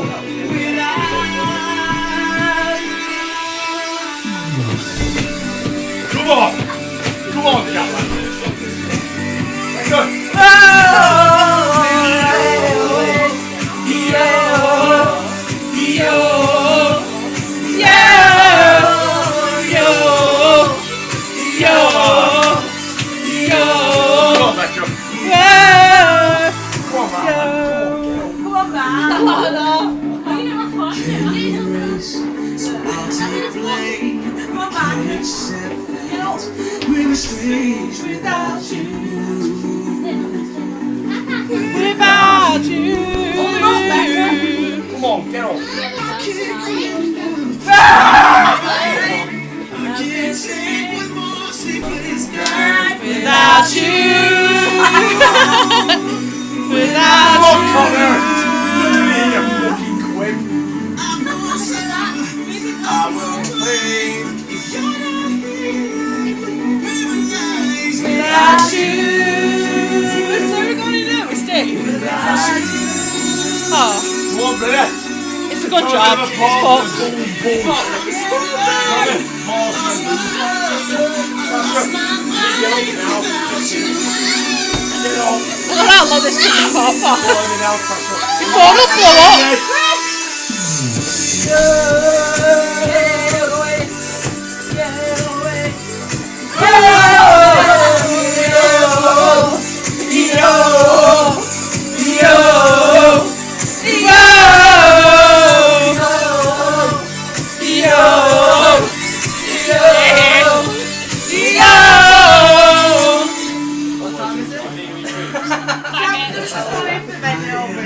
careful. Come on. Come on, Cameron. Let's go. Without you. Without you. Come on, get on. Without you. Without Come on, you. Connor. Look at me, you fucking quid. I will play. Without you. So we're going to do it, we stay. Oh. Come on, brother. It's a good job. It's fucked. Look at how long this chicken pot for. Your phone will blow up.